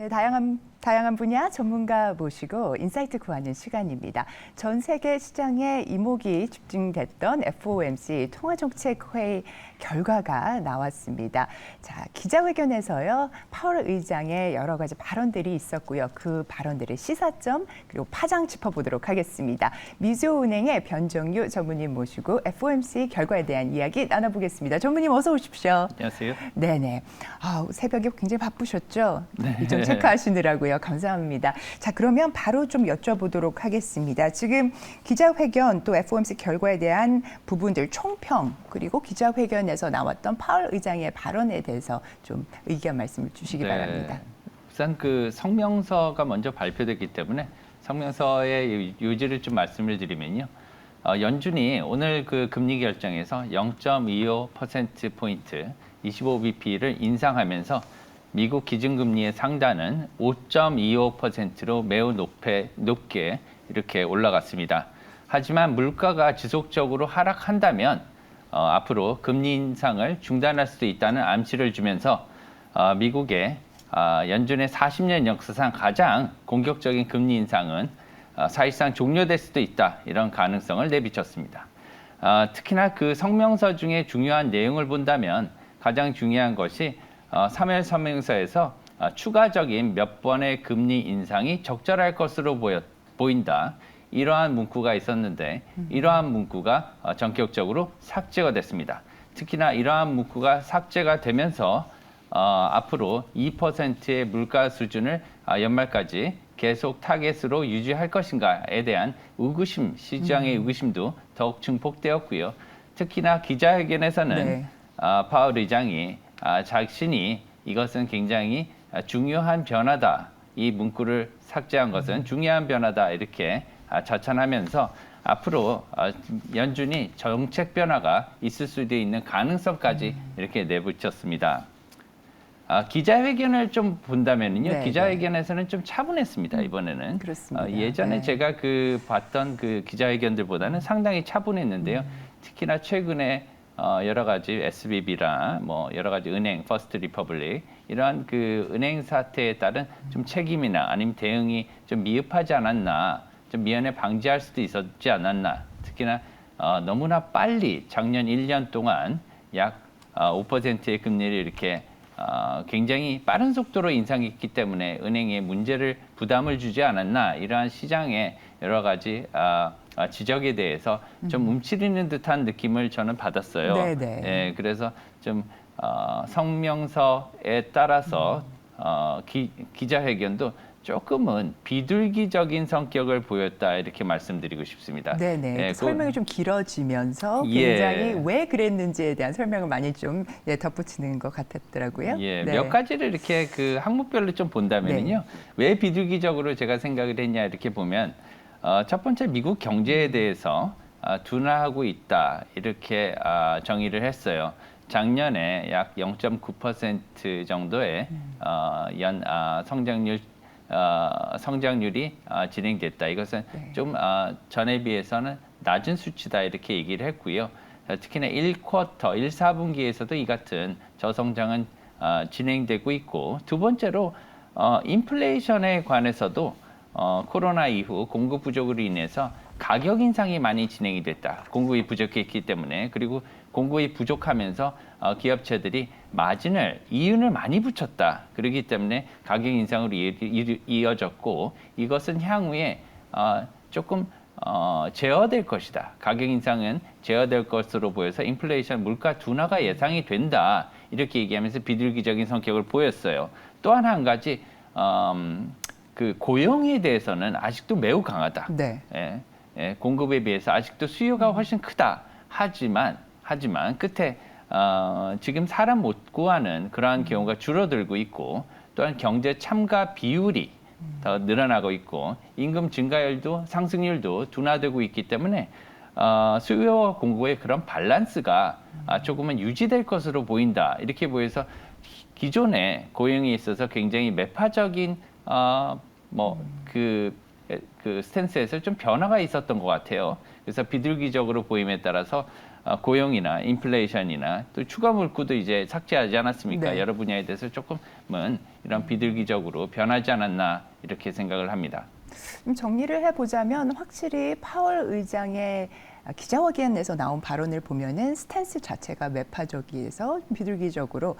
네, 다양한 분야 전문가 모시고 인사이트 구하는 시간입니다. 전 세계 시장에 이목이 집중됐던 FOMC 통화정책회의 결과가 나왔습니다. 자, 기자회견에서요, 파월 의장의 여러 가지 발언들이 있었고요. 그 발언들의 시사점 그리고 파장 짚어보도록 하겠습니다. 미주은행의 변정유 전무님 모시고 FOMC 결과에 대한 이야기 나눠보겠습니다. 전무님 어서 오십시오. 안녕하세요. 네네. 새벽에 굉장히 바쁘셨죠? 네. 일정 체크하시느라고요. 감사합니다. 자, 그러면 바로 좀 여쭤보도록 하겠습니다. 지금 기자회견 또 FOMC 결과에 대한 부분들 총평 그리고 기자회견에서 나왔던 파월 의장의 발언에 대해서 좀 의견 말씀을 주시기 바랍니다. 우선 그 성명서가 먼저 발표됐기 때문에 성명서의 요지를 좀 말씀을 드리면요. 연준이 오늘 그 금리 결정에서 0.25%포인트 25bp를 인상하면서 미국 기준금리의 상단은 5.25%로 매우 높게 이렇게 올라갔습니다. 하지만 물가가 지속적으로 하락한다면 앞으로 금리 인상을 중단할 수도 있다는 암시를 주면서 미국의 연준의 40년 역사상 가장 공격적인 금리 인상은 사실상 종료될 수도 있다, 이런 가능성을 내비쳤습니다. 특히나 그 성명서 중에 중요한 내용을 본다면 가장 중요한 것이 3월 성명서에서 추가적인 몇 번의 금리 인상이 적절할 것으로 보인다, 이러한 문구가 있었는데 이러한 문구가 전격적으로 삭제가 됐습니다. 특히나 이러한 문구가 삭제가 되면서 앞으로 2%의 물가 수준을 연말까지 계속 타겟으로 유지할 것인가에 대한 의구심, 시장의 의구심도 더욱 증폭되었고요. 특히나 기자회견에서는 네. 파월 의장이 자신이 이것은 굉장히 중요한 변화다, 이 문구를 삭제한 것은 중요한 변화다, 이렇게 자찬하면서 앞으로 연준이 정책 변화가 있을 수도 있는 가능성까지 이렇게 내비쳤습니다. 기자회견을 좀 본다면요, 네, 기자회견에서는 좀 차분했습니다. 이번에는. 그렇습니다. 예전에 네. 제가 봤던 그 기자회견들보다는 상당히 차분했는데요. 특히나 최근에 여러 가지 SVB라 여러 가지 은행, 퍼스트 리퍼블릭, 이러한 그 은행 사태에 따른 좀 책임이나 아니면 대응이 좀 미흡하지 않았나, 좀 미연에 방지할 수도 있었지 않았나. 특히나 너무나 빨리 작년 1년 동안 약 5%의 금리를 이렇게 굉장히 빠른 속도로 인상했기 때문에 은행에 부담을 주지 않았나, 이러한 시장의 여러 가지 지적에 대해서 좀 움츠리는 듯한 느낌을 저는 받았어요. 네네. 예, 그래서 좀 성명서에 따라서 기자회견도 조금은 비둘기적인 성격을 보였다, 이렇게 말씀드리고 싶습니다. 네네. 예, 설명이 좀 길어지면서 예. 굉장히 왜 그랬는지에 대한 설명을 많이 좀 덧붙이는 것 같았더라고요. 예, 네. 몇 가지를 이렇게 그 항목별로 좀 본다면요. 왜 비둘기적으로 제가 생각을 했냐, 이렇게 보면 첫 번째 미국 경제에 대해서 둔화하고 있다, 이렇게 정의를 했어요. 작년에 약 0.9% 정도의 성장률이 진행됐다. 이것은 좀 전에 비해서는 낮은 수치다, 이렇게 얘기를 했고요. 특히나 1쿼터, 1사분기에서도 이 같은 저성장은 진행되고 있고, 두 번째로 인플레이션에 관해서도 코로나 이후 공급 부족으로 인해서 가격 인상이 많이 진행이 됐다. 공급이 부족했기 때문에. 그리고 공급이 부족하면서 기업체들이 이윤을 많이 붙였다. 그렇기 때문에 가격 인상으로 이어졌고, 이것은 향후에 조금 제어될 것이다. 가격 인상은 제어될 것으로 보여서 인플레이션, 물가 둔화가 예상이 된다, 이렇게 얘기하면서 비둘기적인 성격을 보였어요. 또 한 가지 그 고용에 대해서는 아직도 매우 강하다. 네. 공급에 비해서 아직도 수요가 훨씬 크다. 하지만 끝에 지금 사람 못 구하는 그러한 경우가 줄어들고 있고, 또한 경제 참가 비율이 더 늘어나고 있고, 임금 증가율도 상승률도 둔화되고 있기 때문에 수요와 공급의 그런 밸런스가 조금은 유지될 것으로 보인다, 이렇게 보여서 기존에 고용에 있어서 굉장히 매파적인 그 스탠스에서 좀 변화가 있었던 것 같아요. 그래서 비둘기적으로 보임에 따라서 고용이나 인플레이션이나 또 추가 물가도 이제 삭제하지 않았습니까? 네. 여러 분야에 대해서 조금은 이런 비둘기적으로 변하지 않았나 이렇게 생각을 합니다. 정리를 해보자면 확실히 파월 의장의 기자회견에서 나온 발언을 보면은 스탠스 자체가 매파적이어서 비둘기적으로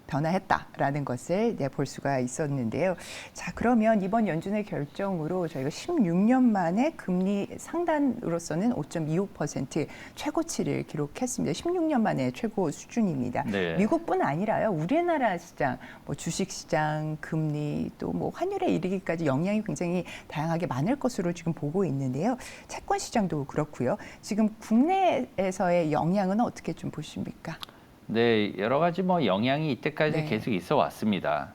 변화했다라는 것을 볼 수가 있었는데요. 자, 그러면 이번 연준의 결정으로 저희가 16년 만에 금리 상단으로서는 5.25% 최고치를 기록했습니다. 16년 만에 최고 수준입니다. 네. 미국뿐 아니라요. 우리나라 시장, 뭐 주식 시장, 금리 또 뭐 환율에 이르기까지 영향이 굉장히 다양하게 많을 것으로 지금 보고 있는데요. 채권 시장도 그렇고요. 지금 국내에서의 영향은 어떻게 좀 보십니까? 네, 여러 가지 뭐 영향이 이때까지 네. 계속 있어 왔습니다.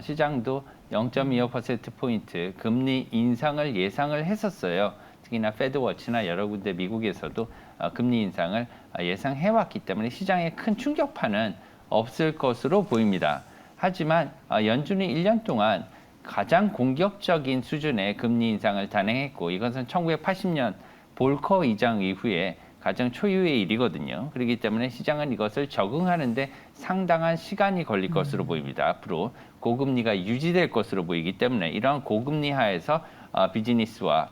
시장도 0.25%포인트 금리 인상을 예상을 했었어요. 특히나 패드워치나 여러 군데 미국에서도 금리 인상을 예상해 왔기 때문에 시장에 큰 충격파는 없을 것으로 보입니다. 하지만 연준이 1년 동안 가장 공격적인 수준의 금리 인상을 단행했고 이것은 1980년 볼커 의장 이후에 가장 초유의 일이거든요. 그렇기 때문에 시장은 이것을 적응하는데 상당한 시간이 걸릴 것으로 보입니다. 앞으로 고금리가 유지될 것으로 보이기 때문에 이러한 고금리 하에서 비즈니스와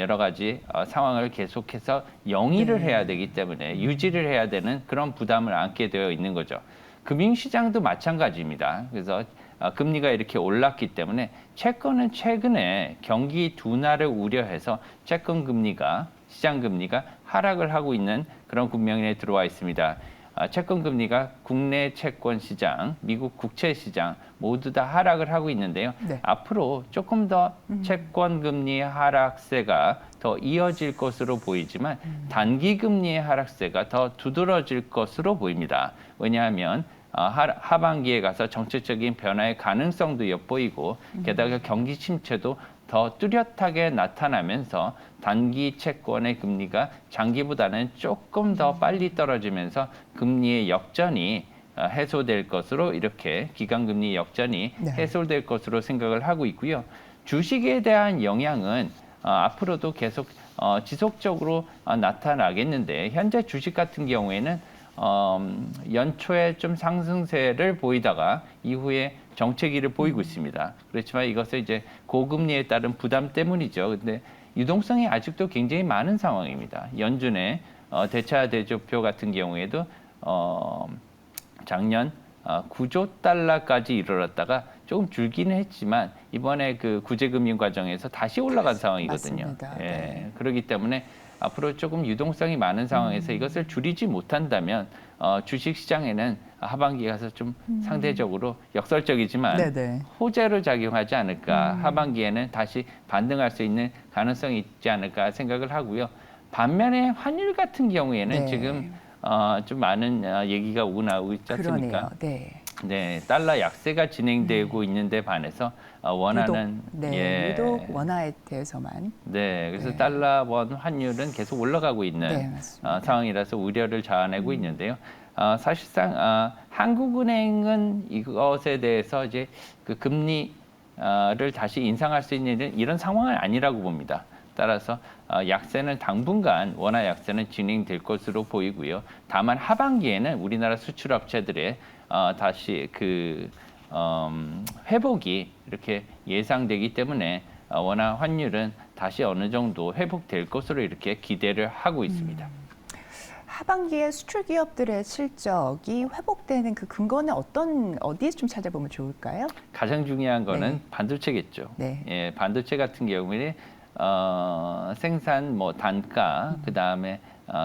여러 가지 상황을 계속해서 영위를 해야 되기 때문에 유지를 해야 되는 그런 부담을 안게 되어 있는 거죠. 금융시장도 마찬가지입니다. 그래서 금리가 이렇게 올랐기 때문에 채권은 최근에 경기 둔화를 우려해서 채권 금리가 시장 금리가 하락을 하고 있는 그런 국면에 들어와 있습니다. 채권 금리가 국내 채권 시장, 미국 국채 시장 모두 다 하락을 하고 있는데요. 네. 앞으로 조금 더 채권 금리 하락세가 더 이어질 것으로 보이지만 단기 금리의 하락세가 더 두드러질 것으로 보입니다. 왜냐하면 하반기에 가서 정책적인 변화의 가능성도 엿보이고 게다가 경기 침체도 더 뚜렷하게 나타나면서 단기 채권의 금리가 장기보다는 조금 더 빨리 떨어지면서 금리의 역전이 해소될 것으로 이렇게 기간금리 역전이 네. 해소될 것으로 생각을 하고 있고요. 주식에 대한 영향은 앞으로도 계속 지속적으로 나타나겠는데 현재 주식 같은 경우에는 연초에 좀 상승세를 보이다가 이후에 정체기를 보이고 있습니다. 그렇지만 이것은 이제 고금리에 따른 부담 때문이죠. 근데 유동성이 아직도 굉장히 많은 상황입니다. 연준의 대차 대조표 같은 경우에도 작년 9조 달러까지 이르렀다가 조금 줄기는 했지만 이번에 그 구제금융 과정에서 다시 올라간 상황이거든요. 맞습니다. 예, 네. 그렇기 때문에 앞으로 조금 유동성이 많은 상황에서 이것을 줄이지 못한다면 주식 시장에는 하반기에 가서 좀 상대적으로 역설적이지만 네네. 호재로 작용하지 않을까. 하반기에는 다시 반등할 수 있는 가능성이 있지 않을까 생각을 하고요. 반면에 환율 같은 경우에는 네. 지금 좀 많은 얘기가 오고 나오고 있지 않습니까? 그러네요. 네. 네, 달러 약세가 진행되고 있는데 반해서 원화는 유독 원화에 대해서만. 네, 그래서 네. 달러 원 환율은 계속 올라가고 있는 네, 맞습니다. 상황이라서 우려를 자아내고 있는데요. 사실상 한국은행은 이것에 대해서 이제 그 금리를 다시 인상할 수 있는 이런 상황은 아니라고 봅니다. 따라서 약세는 당분간 원화 약세는 진행될 것으로 보이고요. 다만 하반기에는 우리나라 수출업체들의 다시 그 회복이 이렇게 예상되기 때문에 원화 환율은 다시 어느 정도 회복될 것으로 이렇게 기대를 하고 있습니다. 하반기에 수출 기업들의 실적이 회복되는 그 근거는 어디에서 좀 찾아보면 좋을까요? 가장 중요한 거는 네. 반도체겠죠. 네. 예, 반도체 같은 경우에 생산 뭐 단가, 그 다음에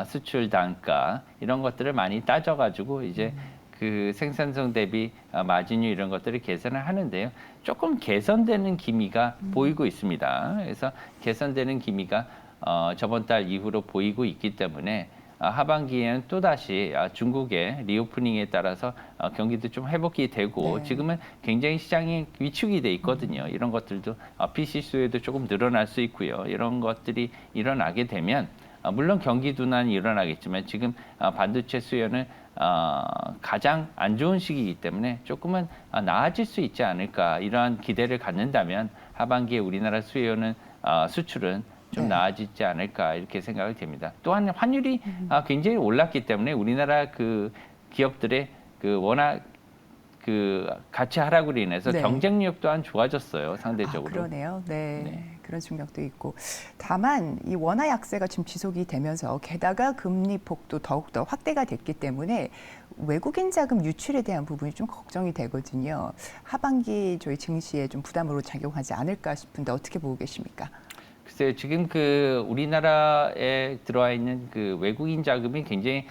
수출 단가 이런 것들을 많이 따져가지고 이제 그 생산성 대비 마진율 이런 것들을 계산을 하는데요. 조금 개선되는 기미가 보이고 있습니다. 그래서 개선되는 기미가 저번 달 이후로 보이고 있기 때문에 하반기에는 또다시 중국의 리오프닝에 따라서 경기도 좀 회복이 되고 네. 지금은 굉장히 시장이 위축이 돼 있거든요. 이런 것들도 PC 수요도 조금 늘어날 수 있고요. 이런 것들이 일어나게 되면 물론 경기 둔환이 일어나겠지만 지금 반도체 수요는 가장 안 좋은 시기이기 때문에 조금은 나아질 수 있지 않을까 이러한 기대를 갖는다면 하반기에 우리나라 수요는 수출은 좀 네. 나아지지 않을까 이렇게 생각이 됩니다. 또한 환율이 굉장히 올랐기 때문에 우리나라 그 기업들의 그 워낙 그 가치 하락으로 인해서 네. 경쟁력 또한 좋아졌어요, 상대적으로. 그러네요. 네. 네. 그런 측면도 있고. 다만 이 원화 약세가 지금 지속이 되면서 게다가 금리 폭도 더욱더 확대가 됐기 때문에 외국인 자금 유출에 대한 부분이 좀 걱정이 되거든요. 하반기 저희 증시에 좀 부담으로 작용하지 않을까 싶은데 어떻게 보고 계십니까? 글쎄요, 지금 그 우리나라에 들어와 있는 그 외국인 자금이 굉장히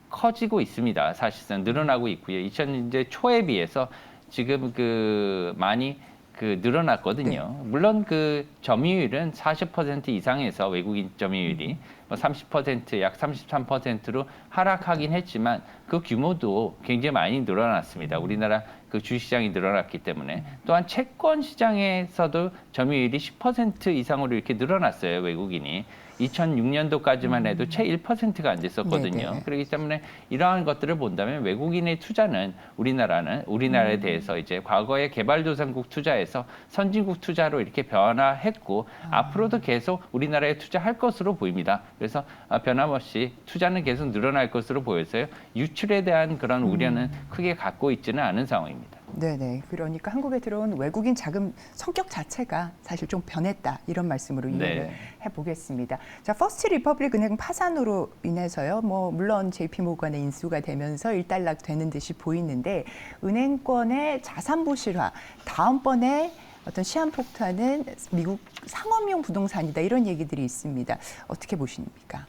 커지고 있습니다. 사실상 늘어나고 있고요. 2000년대 초에 비해서 지금 그 많이 그 늘어났거든요. 네. 물론 그 점유율은 40% 이상에서 외국인 점유율이 뭐 30%, 약 33%로 하락하긴 했지만 그 규모도 굉장히 많이 늘어났습니다. 우리나라 그 주시장이 늘어났기 때문에. 또한 채권 시장에서도 점유율이 10% 이상으로 이렇게 늘어났어요, 외국인이. 2006년도까지만 해도 채 1%가 안 됐었거든요. 네네. 그렇기 때문에 이러한 것들을 본다면 외국인의 투자는 우리나라에 대해서 이제 과거의 개발도상국 투자에서 선진국 투자로 이렇게 변화했고 앞으로도 계속 우리나라에 투자할 것으로 보입니다. 그래서 변함없이 투자는 계속 늘어날 것으로 보여서요. 유출에 대한 그런 우려는 크게 갖고 있지는 않은 상황입니다. 네네. 그러니까 한국에 들어온 외국인 자금 성격 자체가 사실 좀 변했다 이런 말씀으로 이해를 네. 해보겠습니다. 자, 퍼스트 리퍼블릭 은행 파산으로 인해서요. 뭐 물론 JP 모건의 인수가 되면서 일단락 되는 듯이 보이는데 은행권의 자산 부실화 다음번에 어떤 시한폭탄은 미국 상업용 부동산이다 이런 얘기들이 있습니다. 어떻게 보십니까?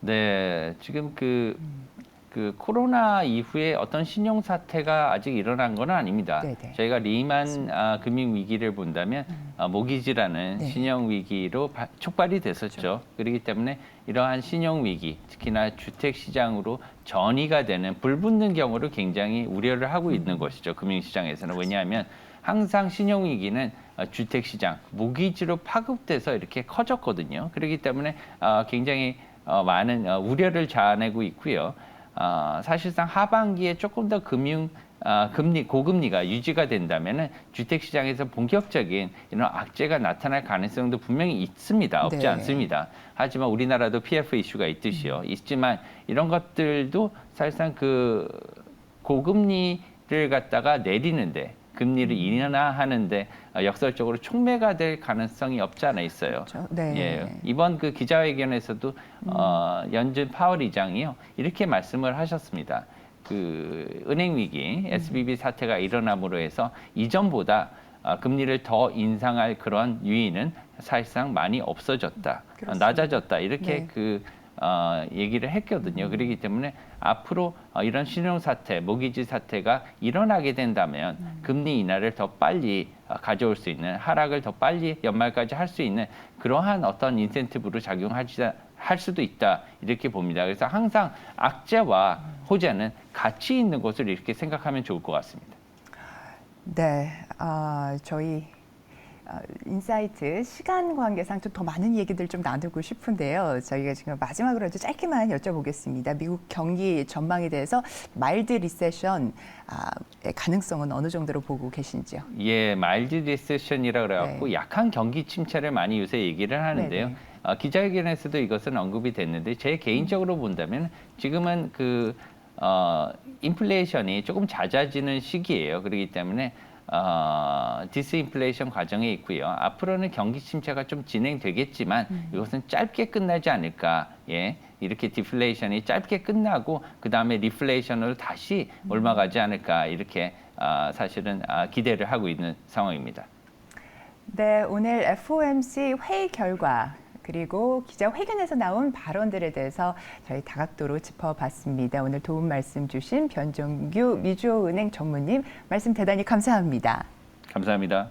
네, 지금 그 코로나 이후에 어떤 신용 사태가 아직 일어난 건 아닙니다. 네네. 저희가 리만 금융 위기를 본다면 모기지라는 네. 신용 위기로 촉발이 됐었죠. 그렇기 때문에 이러한 신용 위기, 특히나 주택 시장으로 전이가 되는 불붙는 경우를 굉장히 우려를 하고 있는 것이죠. 금융 시장에서는. 왜냐하면 항상 신용 위기는 주택 시장, 모기지로 파급돼서 이렇게 커졌거든요. 그렇기 때문에 굉장히 많은 우려를 자아내고 있고요. 사실상 하반기에 조금 더 고금리가 유지가 된다면은 주택 시장에서 본격적인 이런 악재가 나타날 가능성도 분명히 있습니다. 없지 네. 않습니다. 하지만 우리나라도 PF 이슈가 있듯이요. 있지만 이런 것들도 사실상 그 고금리를 갖다가 내리는데 금리를 인하하는데 역설적으로 촉매가 될 가능성이 없지 않아 있어요. 그렇죠. 네. 예, 이번 그 기자회견에서도 연준 파월 의장이요 이렇게 말씀을 하셨습니다. 그 은행 위기, SVB 사태가 일어남으로 해서 이전보다 금리를 더 인상할 그런 유인은 사실상 많이 없어졌다, 그렇습니다. 낮아졌다 이렇게 네. 얘기를 했거든요. 그렇기 때문에 앞으로 이런 신용 사태, 모기지 사태가 일어나게 된다면 금리 인하를 더 빨리 가져올 수 있는 하락을 더 빨리 연말까지 할 수 있는 그러한 어떤 인센티브로 할 수도 있다 이렇게 봅니다. 그래서 항상 악재와 호재는 같이 있는 것을 이렇게 생각하면 좋을 것 같습니다. 네, 저희 인사이트 시간 관계상 좀 더 많은 얘기들 좀 나누고 싶은데요. 저희가 지금 마지막으로 아주 짧게만 여쭤보겠습니다. 미국 경기 전망에 대해서 마일드 리세션의 가능성은 어느 정도로 보고 계신지요? 예, 마일드 리세션이라 그래갖고 네. 약한 경기 침체를 많이 요새 얘기를 하는데요. 네네. 기자회견에서도 이것은 언급이 됐는데 제 개인적으로 본다면 지금은 인플레이션이 조금 잦아지는 시기예요. 그렇기 때문에 디스인플레이션 과정에 있고요. 앞으로는 경기 침체가 좀 진행되겠지만 이것은 짧게 끝나지 않을까. 예, 이렇게 디플레이션이 짧게 끝나고 그 다음에 리플레이션으로 다시 올라가지 않을까 이렇게 사실은 기대를 하고 있는 상황입니다. 네, 오늘 FOMC 회의 결과 그리고 기자회견에서 나온 발언들에 대해서 저희 다각도로 짚어봤습니다. 오늘 도움 말씀 주신 변종규 미주호은행 전무님 말씀 대단히 감사합니다. 감사합니다.